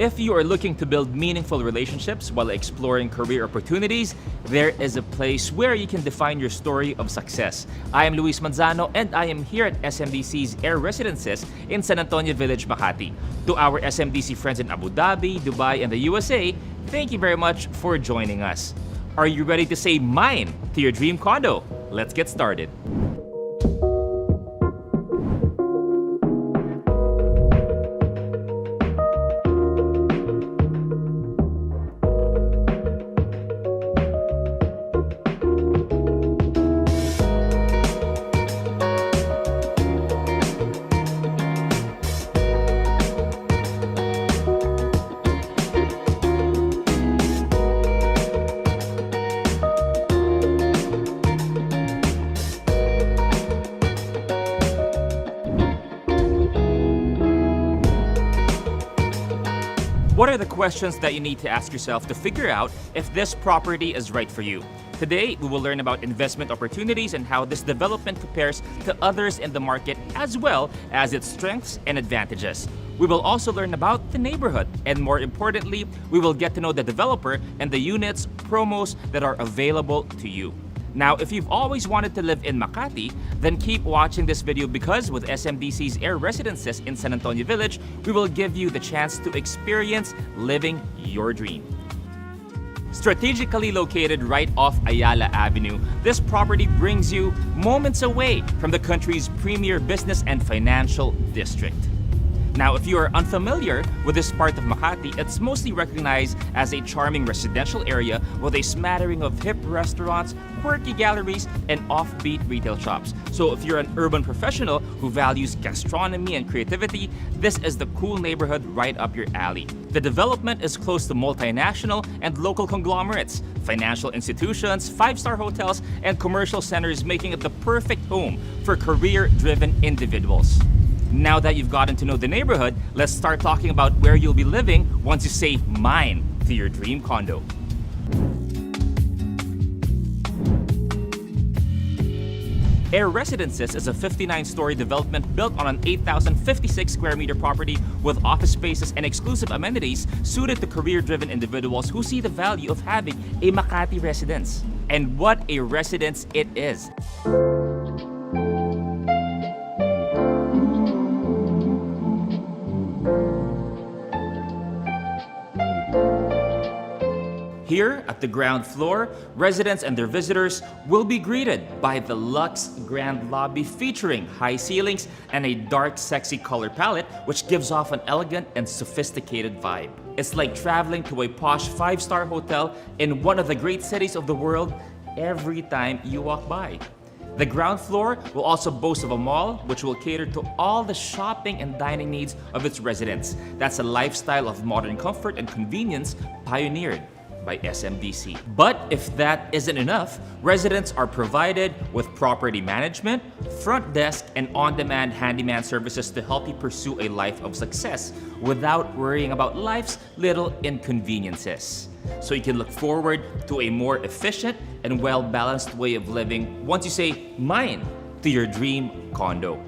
If you are looking to build meaningful relationships while exploring career opportunities, there is a place where you can define your story of success. I am Luis Manzano and I am here at SMDC's Air Residences in San Antonio Village, Makati. To our SMDC friends in Abu Dhabi, Dubai, and the USA, thank you very much for joining us. Are you ready to say mine to your dream condo? Let's get started. What are the questions that you need to ask yourself to figure out if this property is right for you? Today, we will learn about investment opportunities and how this development compares to others in the market, as well as its strengths and advantages. We will also learn about the neighborhood, and more importantly, we will get to know the developer and the units, promos that are available to you. Now, if you've always wanted to live in Makati, then keep watching this video because with SMDC's Air Residences in San Antonio Village, we will give you the chance to experience living your dream. Strategically located right off Ayala Avenue, this property brings you moments away from the country's premier business and financial district. Now, if you are unfamiliar with this part of Makati, it's mostly recognized as a charming residential area with a smattering of hip restaurants, quirky galleries, and offbeat retail shops. So if you're an urban professional who values gastronomy and creativity, this is the cool neighborhood right up your alley. The development is close to multinational and local conglomerates, financial institutions, five-star hotels, and commercial centers, making it the perfect home for career-driven individuals. Now that you've gotten to know the neighborhood, let's start talking about where you'll be living once you say mine to your dream condo. Air Residences is a 59-story development built on an 8,056 square meter property with office spaces and exclusive amenities suited to career-driven individuals who see the value of having a Makati residence. And what a residence it is! Here, at the ground floor, residents and their visitors will be greeted by the luxe grand lobby featuring high ceilings and a dark, sexy color palette which gives off an elegant and sophisticated vibe. It's like traveling to a posh five-star hotel in one of the great cities of the world every time you walk by. The ground floor will also boast of a mall which will cater to all the shopping and dining needs of its residents. That's a lifestyle of modern comfort and convenience pioneered by SMDC. But if that isn't enough, residents are provided with property management, front desk, and on-demand handyman services to help you pursue a life of success without worrying about life's little inconveniences. So you can look forward to a more efficient and well-balanced way of living once you say mine to your dream condo.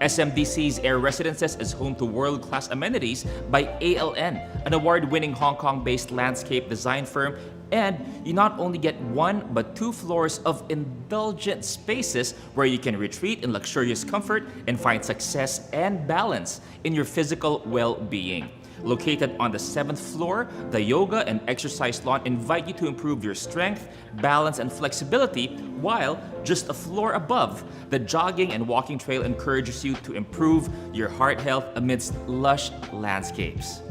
SMDC's Air Residences is home to world-class amenities by ALN, an award-winning Hong Kong-based landscape design firm, and you not only get one but two floors of indulgent spaces where you can retreat in luxurious comfort and find success and balance in your physical well-being. Located on the 7th floor, the yoga and exercise lawn invite you to improve your strength, balance, and flexibility, while just a floor above, the jogging and walking trail encourages you to improve your heart health amidst lush landscapes.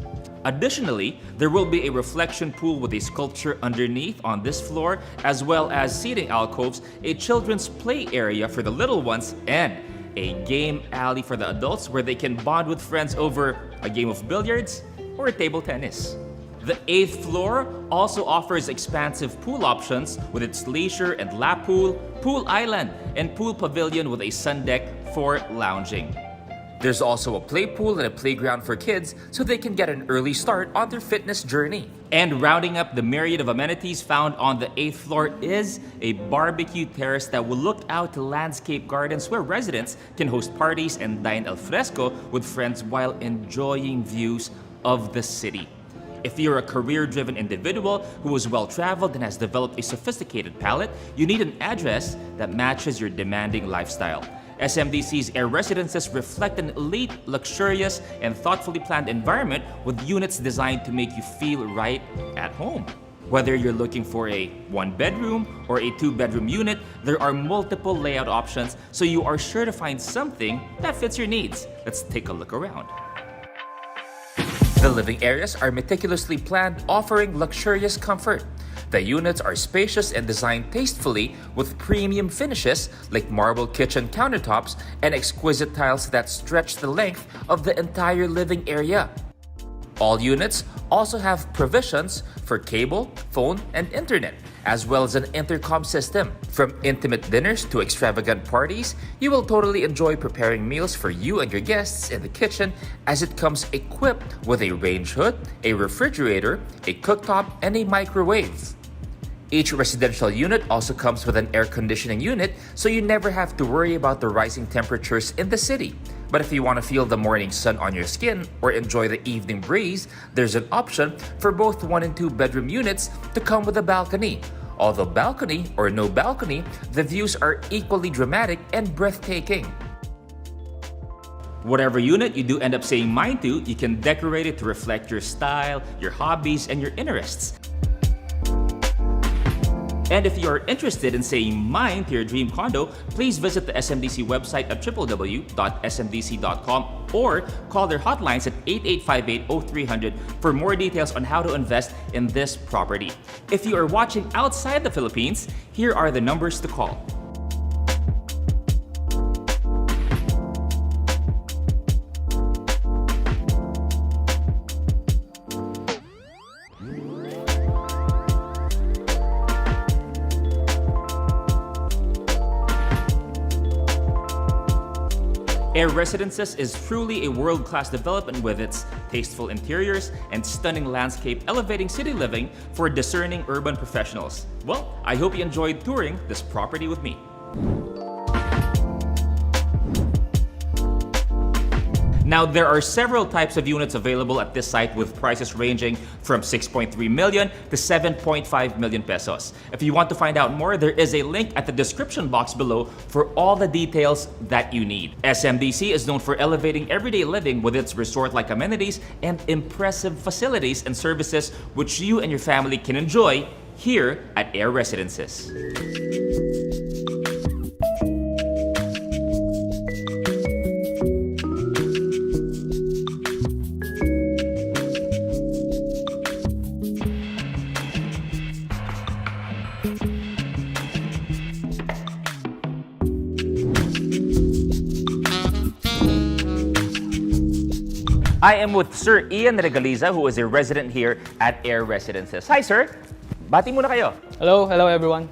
Additionally, there will be a reflection pool with a sculpture underneath on this floor, as well as seating alcoves, a children's play area for the little ones, and a game alley for the adults where they can bond with friends over a game of billiards or table tennis. The 8th floor also offers expansive pool options with its leisure and lap pool, pool island, and pool pavilion with a sun deck for lounging. There's also a play pool and a playground for kids so they can get an early start on their fitness journey. And rounding up the myriad of amenities found on the 8th floor is a barbecue terrace that will look out to landscape gardens where residents can host parties and dine al fresco with friends while enjoying views of the city. If you're a career-driven individual who is well-traveled and has developed a sophisticated palate, you need an address that matches your demanding lifestyle. SMDC's Air Residences reflect an elite, luxurious, and thoughtfully planned environment with units designed to make you feel right at home. Whether you're looking for a one-bedroom or a two-bedroom unit, there are multiple layout options, so you are sure to find something that fits your needs. Let's take a look around. The living areas are meticulously planned, offering luxurious comfort. The units are spacious and designed tastefully with premium finishes like marble kitchen countertops and exquisite tiles that stretch the length of the entire living area. All units also have provisions for cable, phone, and internet, as well as an intercom system. From intimate dinners to extravagant parties, you will totally enjoy preparing meals for you and your guests in the kitchen, as it comes equipped with a range hood, a refrigerator, a cooktop, and a microwave. Each residential unit also comes with an air conditioning unit, so you never have to worry about the rising temperatures in the city. But if you want to feel the morning sun on your skin or enjoy the evening breeze, there's an option for both 1 and 2 bedroom units to come with a balcony. Although balcony or no balcony, the views are equally dramatic and breathtaking. Whatever unit you do end up saying mine to, you can decorate it to reflect your style, your hobbies, and your interests. And if you are interested in saying mine to your dream condo, please visit the SMDC website at www.smdc.com or call their hotlines at 8858-0300 for more details on how to invest in this property. If you are watching outside the Philippines, here are the numbers to call. Air Residences is truly a world-class development with its tasteful interiors and stunning landscape elevating city living for discerning urban professionals. Well, I hope you enjoyed touring this property with me. Now, there are several types of units available at this site with prices ranging from 6.3 million to 7.5 million pesos. If you want to find out more, there is a link at the description box below for all the details that you need. SMDC is known for elevating everyday living with its resort-like amenities and impressive facilities and services which you and your family can enjoy here at Air Residences. I am with Sir Ian Regaliza, who is a resident here at Air Residences. Hi, sir. Bati muna kayo. Hello everyone.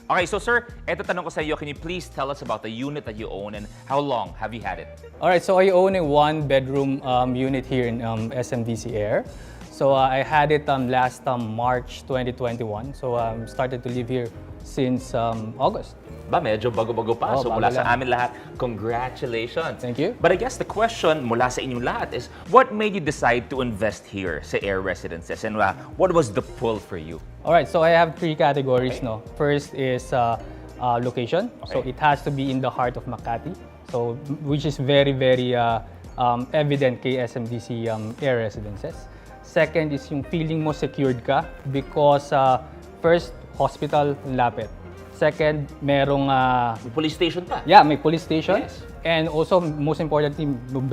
Okay, so sir, eto tanong ko sa iyo, can you please tell us about the unit that you own and how long have you had it? Alright, so I own a one-bedroom unit here in SMDC Air. So I had it last March 2021. So started to live here since August. Ba, medyo bago-bago pa. So mula bago sa lang. amin lahat, congratulations. Thank you. But I guess the question mula sa inyong lahat is, what made you decide to invest here sa Air Residences? And what was the pull for you? Alright, so I have 3 categories. No? First is location. So it has to be in the heart of Makati. So which is very evident kay SMDC Air Residences. Second is yung feeling mo secured ka because first, hospital lapit. Second, merong May police station pa. yeah, may police station. Yes. And also, most importantly,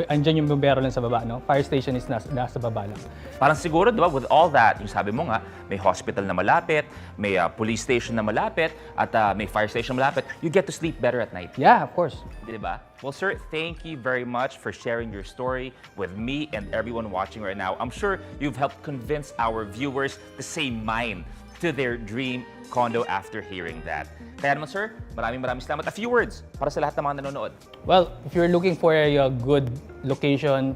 andyan yung bumbero lang sa baba, no? Fire station is nasa baba lang. Parang siguro, di ba, with all that, yung sabi mo nga, may hospital na malapit, may police station na malapit, at may fire station na malapit, you get to sleep better at night. Yeah, of course. Di ba? Well, sir, thank you very much for sharing your story with me and everyone watching right now. I'm sure you've helped convince our viewers to say mine to their dream condo after hearing that. Kaya naman, sir, maraming salamat. A few words para sa lahat ng mga nanonood. Well, if you're looking for a good location,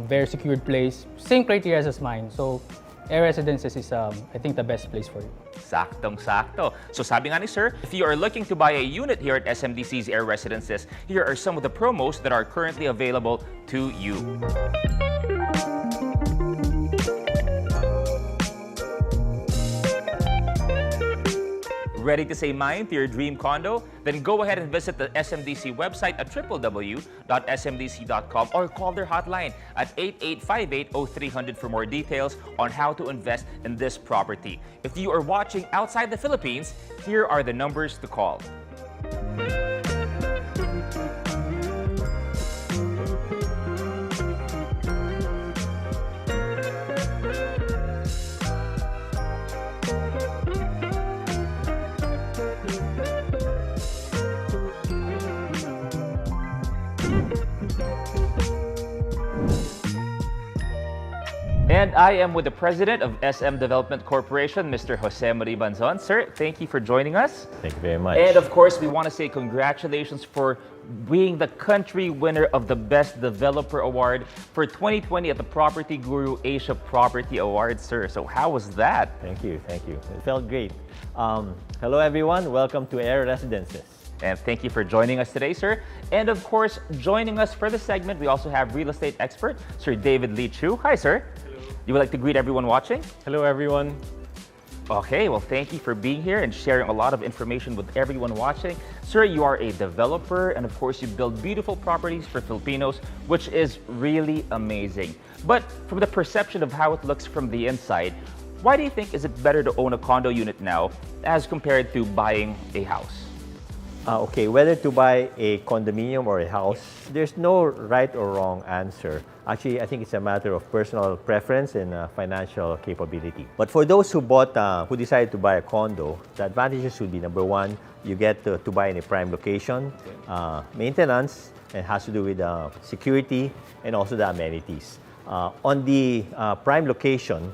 very secured place, same criteria as mine. So, Air Residences is, I think, the best place for you. Saktong-sakto. So sabi nga ni sir, if you are looking to buy a unit here at SMDC's Air Residences, here are some of the promos that are currently available to you. Ready to say mine to your dream condo? Then go ahead and visit the SMDC website at www.smdc.com or call their hotline at 8858-0300 for more details on how to invest in this property. If you are watching outside the Philippines, here are the numbers to call. And I am with the president of SM Development Corporation, Mr. Jose Marie Banzon. Sir, thank you for joining us. Thank you very much. And of course, we want to say congratulations for being the country winner of the Best Developer Award for 2020 at the Property Guru Asia Property Awards, sir. So how was that? Thank you, thank you. It felt great. Hello everyone, welcome to Air Residences. And thank you for joining us today, sir. And of course, joining us for the segment, we also have real estate expert, Sir David Lee Chu. Hi, sir. You would like to greet everyone watching? Hello, everyone. Okay, well, thank you for being here and sharing a lot of information with everyone watching. Sir, you are a developer, and of course, you build beautiful properties for Filipinos, which is really amazing. But from the perception of how it looks from the inside, why do you think is it better to own a condo unit now as compared to buying a house? Okay, whether to buy a condominium or a house, there's no right or wrong answer. Actually, I think it's a matter of personal preference and financial capability. But for those who decided to buy a condo, the advantages would be number one, you get to buy in a prime location, maintenance, and has to do with security and also the amenities. On the prime location,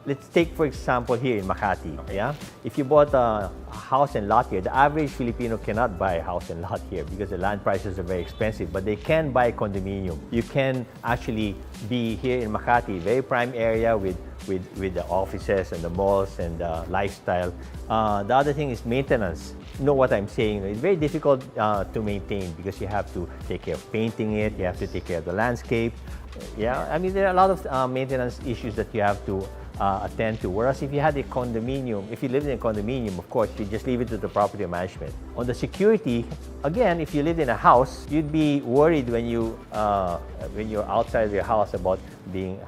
let's take, for example, here in Makati. Yeah? If you bought a house and lot here, the average Filipino cannot buy a house and lot here because the land prices are very expensive, but they can buy a condominium. You can actually be here in Makati, very prime area with the offices and the malls and the lifestyle. The other thing is maintenance. You know what I'm saying? It's very difficult to maintain because you have to take care of painting it, you have to take care of the landscape. Yeah, I mean, there are a lot of maintenance issues that you have to attend to. Whereas if you had a condominium, if you lived in a condominium, of course, you just leave it to the property management. On the security, again, if you lived in a house, you'd be worried when you're outside of your house about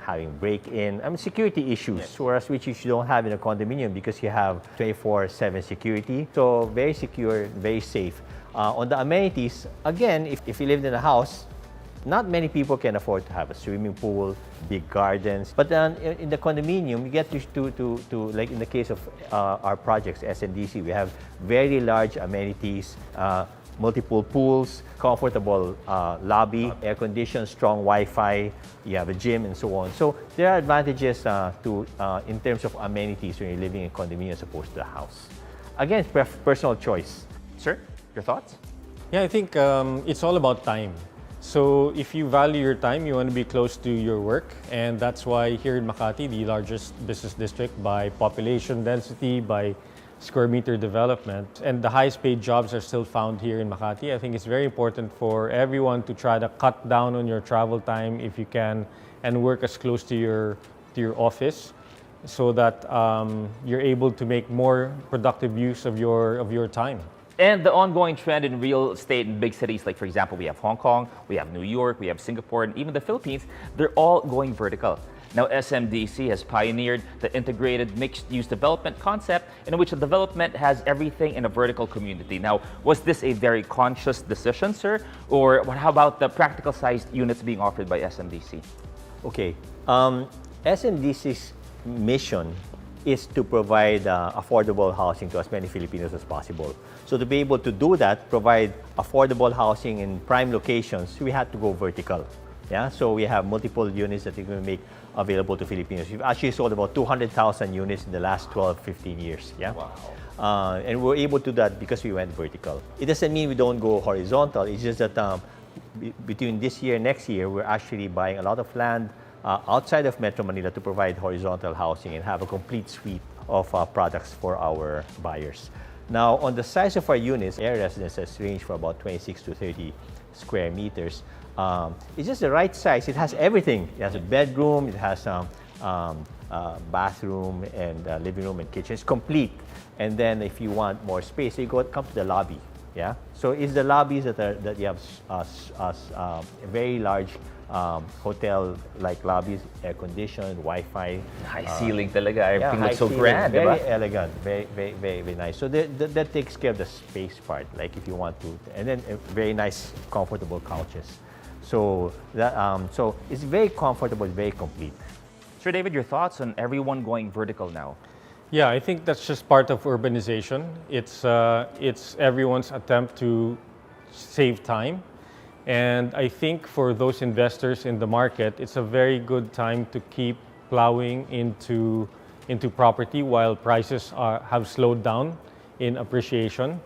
having break-in. I mean, security issues, yes. Whereas which you don't have in a condominium because you have 24/7 security. So very secure, very safe. On the amenities, again, if you lived in a house, not many people can afford to have a swimming pool, big gardens. But then in the condominium, you get to like in the case of our projects, SMDC, we have very large amenities, multiple pools, comfortable lobby, air-conditioned, strong Wi-Fi, you have a gym and so on. So there are advantages in terms of amenities when you're living in a condominium as opposed to a house. Again, it's personal choice. Sir, your thoughts? Yeah, I think it's all about time. So if you value your time, you want to be close to your work. And that's why here in Makati, the largest business district by population density, by square meter development, and the highest paid jobs are still found here in Makati. I think it's very important for everyone to try to cut down on your travel time if you can and work as close to your office so that you're able to make more productive use of your time. And the ongoing trend in real estate in big cities, like for example, we have Hong Kong, we have New York, we have Singapore, and even the Philippines, they're all going vertical. Now, SMDC has pioneered the integrated mixed-use development concept in which the development has everything in a vertical community. Now, was this a very conscious decision, sir? Or how about the practical-sized units being offered by SMDC? Okay. SMDC's mission is to provide affordable housing to as many Filipinos as possible. So to be able to do that, provide affordable housing in prime locations, we had to go vertical. Yeah, so we have multiple units that we're going to make available to Filipinos. We've actually sold about 200,000 units in the last 12, 15 years. Yeah. Wow. And we're able to do that because we went vertical. It doesn't mean we don't go horizontal. It's just that between this year and next year, we're actually buying a lot of land outside of Metro Manila to provide horizontal housing and have a complete suite of products for our buyers. Now, on the size of our units, Air Residences range from about 26 to 30 square meters. It's just the right size. It has everything. It has a bedroom, it has bathroom and living room and kitchen. It's complete. And then if you want more space, you come to the lobby. Yeah. So it's the lobbies that you have very large hotel-like lobbies, air-conditioned, Wi-Fi. High ceiling talaga. Everything high looks so ceiling, grand, very diba? elegant, very nice. So that takes care of the space part, like if you want to, and then very nice, comfortable couches. So so it's very comfortable, very complete. Sir David, your thoughts on everyone going vertical now? Yeah, I think that's just part of urbanization. It's everyone's attempt to save time. And I think for those investors in the market, it's a very good time to keep plowing into property while prices have slowed down in appreciation.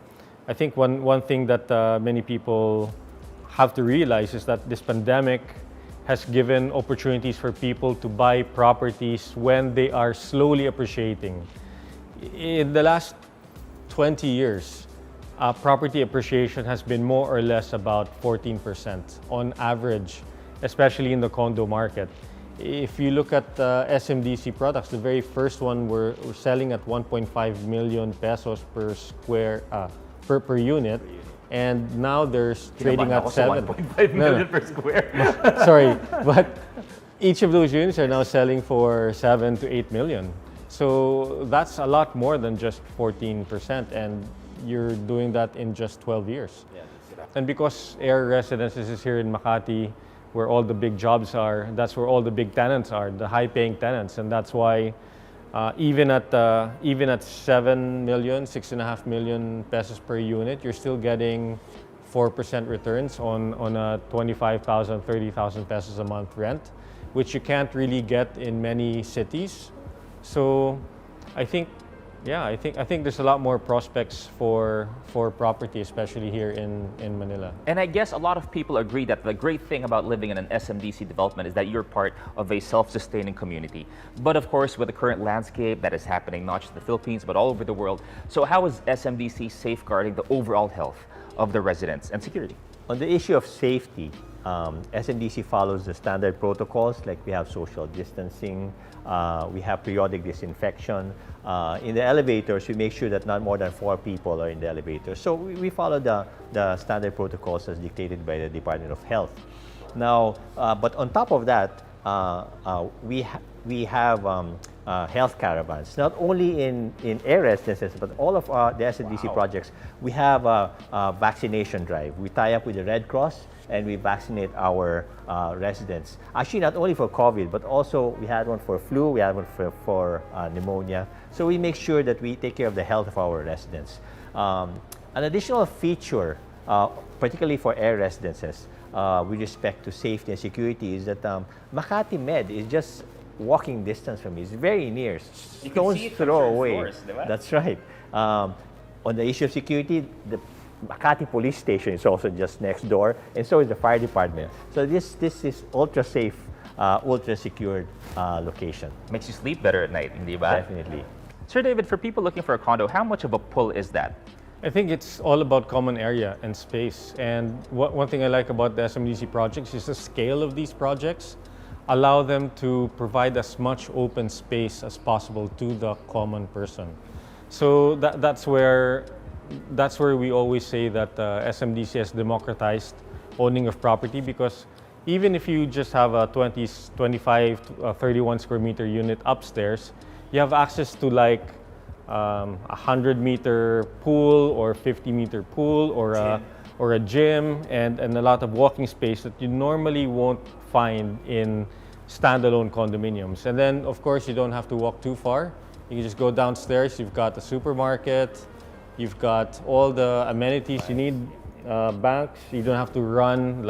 I think one thing that many people have to realize is that this pandemic has given opportunities for people to buy properties when they are slowly appreciating. In the last 20 years, property appreciation has been more or less about 14% on average, especially in the condo market. If you look at SMDC products, the very first one we're selling at 1.5 million pesos per unit, and now there's trading at 1.5 million per square. Sorry, but each of those units are now selling for 7 to 8 million. So that's a lot more than just 14%, and you're doing that in just 12 years. And because Air Residences is here in Makati, where all the big jobs are, that's where all the big tenants are, the high-paying tenants, and that's why even at 7 million, 6.5 million pesos per unit, you're still getting 4% returns on a 25,000, 30,000 pesos a month rent, which you can't really get in many cities. So I think there's a lot more prospects for property, especially here in Manila. And I guess a lot of people agree that the great thing about living in an SMDC development is that you're part of a self-sustaining community. But of course, with the current landscape that is happening not just in the Philippines, but all over the world, so how is SMDC safeguarding the overall health of the residents and security? On the issue of safety, SMDC follows the standard protocols, like we have social distancing, we have periodic disinfection. In the elevators, we make sure that not more than 4 people are in the elevator. So we follow the standard protocols as dictated by the Department of Health. Now, but on top of that, we have health caravans, not only in Air Residences, but all of the SMDC projects. We have a vaccination drive. We tie up with the Red Cross and we vaccinate our residents. Actually, not only for COVID, but also we had one for flu, we had one for pneumonia. So we make sure that we take care of the health of our residents. An additional feature, particularly for Air Residences, with respect to safety and security, is that Makati Med is just walking distance from me. It's very near. Stones throw away. Doors, diba? That's right. On the issue of security, the Makati Police Station is also just next door, and so is the fire department. So this is ultra safe, ultra secured location. Makes you sleep better at night, hindi ba? Definitely. Sir David, for people looking for a condo, how much of a pull is that? I think it's all about common area and space. And one thing I like about the SMDC projects is the scale of these projects allow them to provide as much open space as possible to the common person. So that's where we always say that SMDC has democratized owning of property, because even if you just have a 25, 31 square meter unit upstairs, you have access to like 100-meter pool or 50-meter pool or a gym and a lot of walking space that you normally won't find in standalone condominiums. And then, of course, you don't have to walk too far. You can just go downstairs. You've got a supermarket. You've got all the amenities you need, banks. You don't have to run,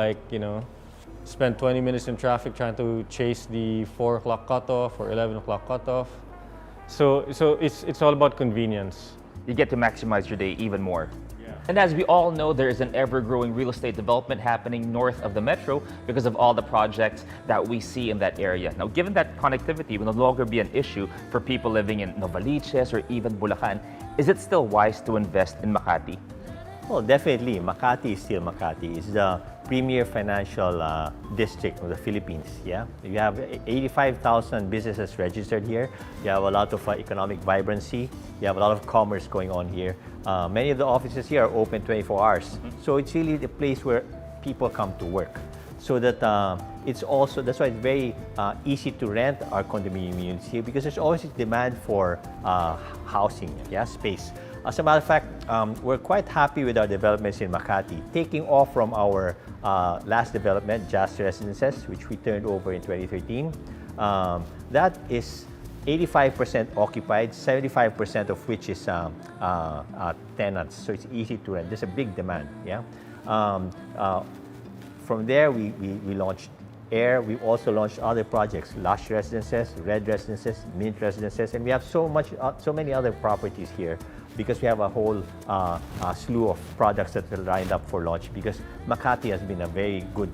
spend 20 minutes in traffic trying to chase the 4 o'clock cutoff or 11 o'clock cutoff. So it's all about convenience. You get to maximize your day even more. And as we all know, there is an ever-growing real estate development happening north of the metro because of all the projects that we see in that area. Now, given that connectivity will no longer be an issue for people living in Novaliches or even Bulacan, is it still wise to invest in Makati? Well, definitely, Makati is still Makati. It's the premier financial district of the Philippines. Yeah, you have 85,000 businesses registered here. You have a lot of economic vibrancy. You have a lot of commerce going on here. Many of the offices here are open 24 hours. So it's really the place where people come to work. So that it's also, that's why it's very easy to rent our condominium units here, because there's always a demand for housing, yeah, space. As a matter of fact, we're quite happy with our developments in Makati. Taking off from our last development, Smdc Air Residences, which we turned over in 2013, that is 85% occupied, 75% of which is tenants, so it's easy to rent. There's a big demand, yeah. From there, we launched Air. We've also launched other projects, Lush Residences, Red Residences, Mint Residences, and we have so many other properties here because we have a whole slew of products that are lined up for launch, because Makati has been a very good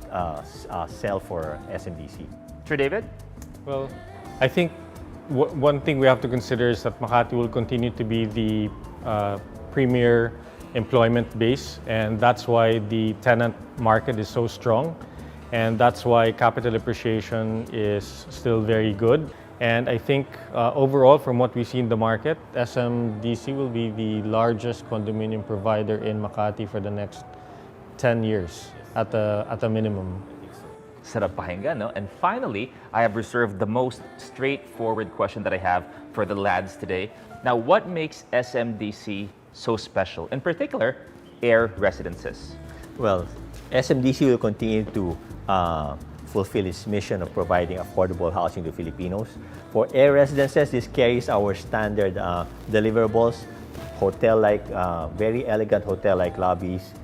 sell for SMDC. Sir David? Well, I think one thing we have to consider is that Makati will continue to be the premier employment base, and that's why the tenant market is so strong, and that's why capital appreciation is still very good. And I think overall, from what we see in the market, SMDC will be the largest condominium provider in Makati for the next 10 years at a minimum. Sarap pakinggan, no? And finally, I have reserved the most straightforward question that I have for the lads today. Now, what makes SMDC so special? In particular, Air Residences. Well, SMDC will continue to fulfill its mission of providing affordable housing to Filipinos. For Air Residences, this carries our standard deliverables, hotel-like, very elegant hotel-like lobbies,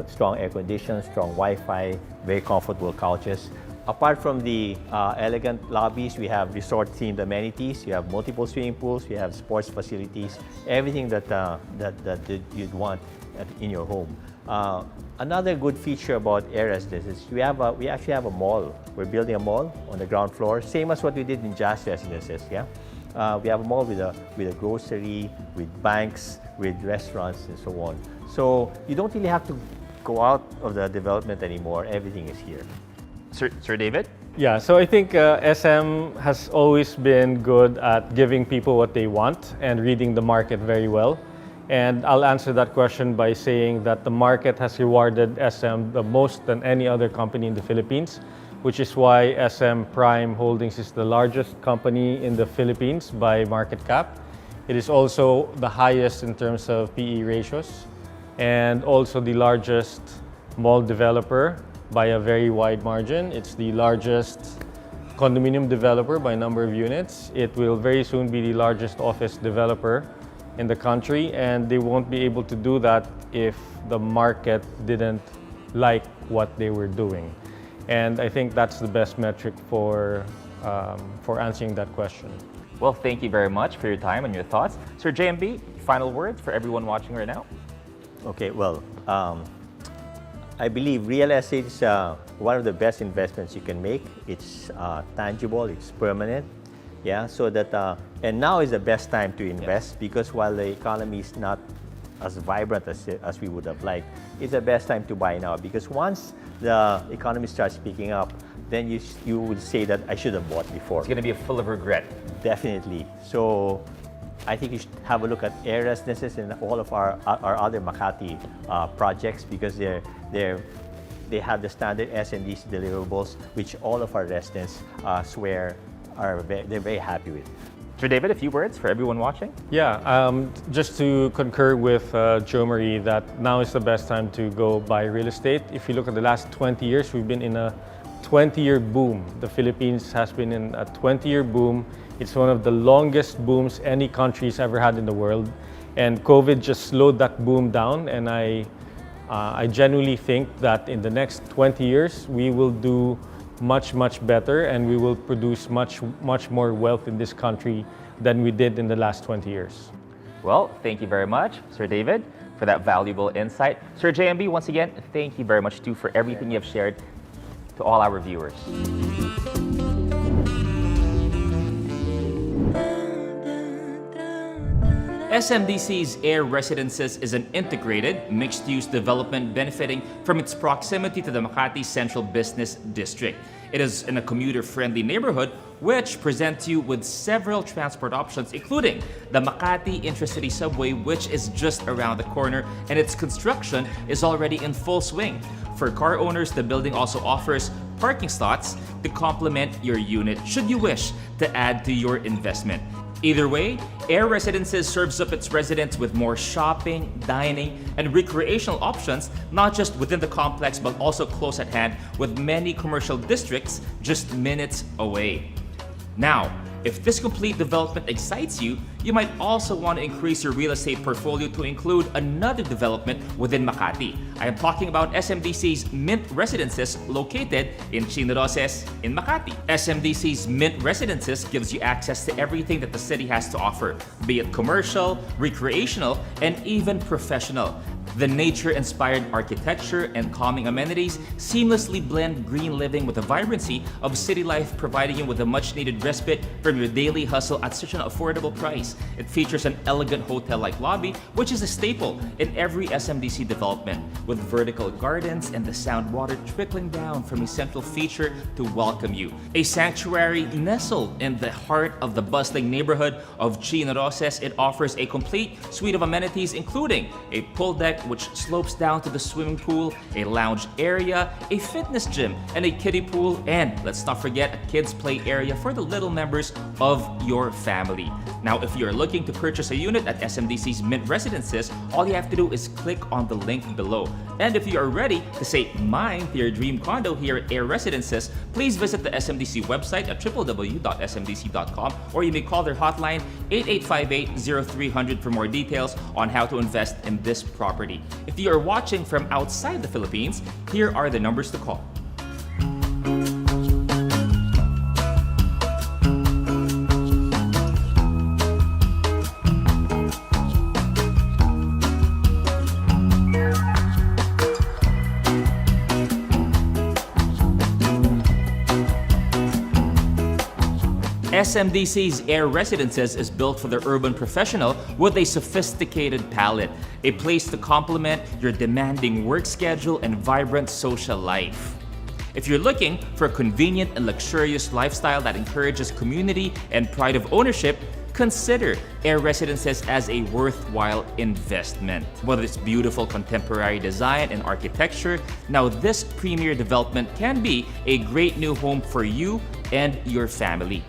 strong air conditions, strong Wi-Fi, very comfortable couches. Apart from the elegant lobbies, we have resort-themed amenities. We have multiple swimming pools. We have sports facilities. Everything that you'd want in your home. Another good feature about Air Residences is we actually have a mall. We're building a mall on the ground floor, same as what we did in Smdc Residences. Yeah, we have a mall with a grocery, with banks, with restaurants, and so on. So you don't really have to go out of the development anymore. Everything is here. Sir David? Yeah, so I think SM has always been good at giving people what they want and reading the market very well. And I'll answer that question by saying that the market has rewarded SM the most than any other company in the Philippines, which is why SM Prime Holdings is the largest company in the Philippines by market cap. It is also the highest in terms of PE ratios, and also the largest mall developer by a very wide margin. It's the largest condominium developer by number of units. It will very soon be the largest office developer in the country, and they won't be able to do that if the market didn't like what they were doing. And I think that's the best metric for answering that question. Well, thank you very much for your time and your thoughts. Sir JMB, final words for everyone watching right now? Okay, well, I believe real estate is one of the best investments you can make. It's tangible, it's permanent. Yeah, so that, and now is the best time to invest, because while the economy is not as vibrant as we would have liked, it's the best time to buy now, because once the economy starts picking up, then you would say that I should have bought before. It's going to be full of regret. Definitely. So I think you should have a look at Air Residences and all of our other Makati projects, because they have the standard SMDC deliverables, which all of our residents swear they're very happy with. Sir David, a few words for everyone watching? Yeah, just to concur with Jo Marie that now is the best time to go buy real estate. If you look at the last 20 years, we've been in a 20-year boom. The Philippines has been in a 20-year boom. It's one of the longest booms any country's ever had in the world. And COVID just slowed that boom down. And I genuinely think that in the next 20 years, we will do much better, and we will produce much more wealth in this country than we did in the last 20 years. Well, thank you very much, Sir David, for that valuable insight. Sir JMB, once again, thank you very much too for everything you have shared to all our viewers. SMDC's Air Residences is an integrated, mixed-use development benefiting from its proximity to the Makati Central Business District. It is in a commuter-friendly neighborhood which presents you with several transport options, including the Makati Intracity Subway, which is just around the corner, and its construction is already in full swing. For car owners, the building also offers parking slots to complement your unit should you wish to add to your investment. Either way, Air Residences serves up its residents with more shopping, dining, and recreational options, not just within the complex but also close at hand with many commercial districts just minutes away. Now, if this complete development excites you, you might also want to increase your real estate portfolio to include another development within Makati. I am talking about SMDC's Mint Residences located in Chinaroses in Makati. SMDC's Mint Residences gives you access to everything that the city has to offer, be it commercial, recreational, and even professional. The nature-inspired architecture and calming amenities seamlessly blend green living with the vibrancy of city life, providing you with a much-needed respite from your daily hustle at such an affordable price. It features an elegant hotel-like lobby, which is a staple in every SMDC development, with vertical gardens and the sound water trickling down from a central feature to welcome you. A sanctuary nestled in the heart of the bustling neighborhood of Chinaroses, it offers a complete suite of amenities, including a pool deck which slopes down to the swimming pool, a lounge area, a fitness gym, and a kiddie pool, and let's not forget a kids play area for the little members of your family. Now, if you're looking to purchase a unit at SMDC's Mint Residences, all you have to do is click on the link below. And if you are ready to say mine to your dream condo here at Air Residences, please visit the SMDC website at www.smdc.com, or you may call their hotline 8858-0300 for more details on how to invest in this property. If you are watching from outside the Philippines, here are the numbers to call. SMDC's Air Residences is built for the urban professional with a sophisticated palette, a place to complement your demanding work schedule and vibrant social life. If you're looking for a convenient and luxurious lifestyle that encourages community and pride of ownership, consider Air Residences as a worthwhile investment. Whether it's beautiful contemporary design and architecture, now this premier development can be a great new home for you and your family.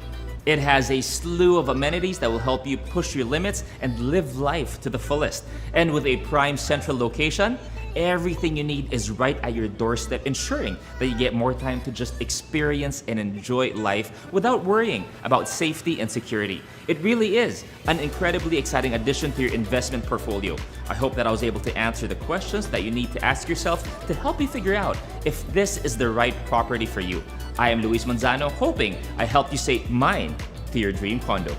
It has a slew of amenities that will help you push your limits and live life to the fullest. And with a prime central location, everything you need is right at your doorstep, ensuring that you get more time to just experience and enjoy life without worrying about safety and security. It really is an incredibly exciting addition to your investment portfolio. I hope that I was able to answer the questions that you need to ask yourself to help you figure out if this is the right property for you. I am Luis Manzano, hoping I helped you say mine to your dream condo.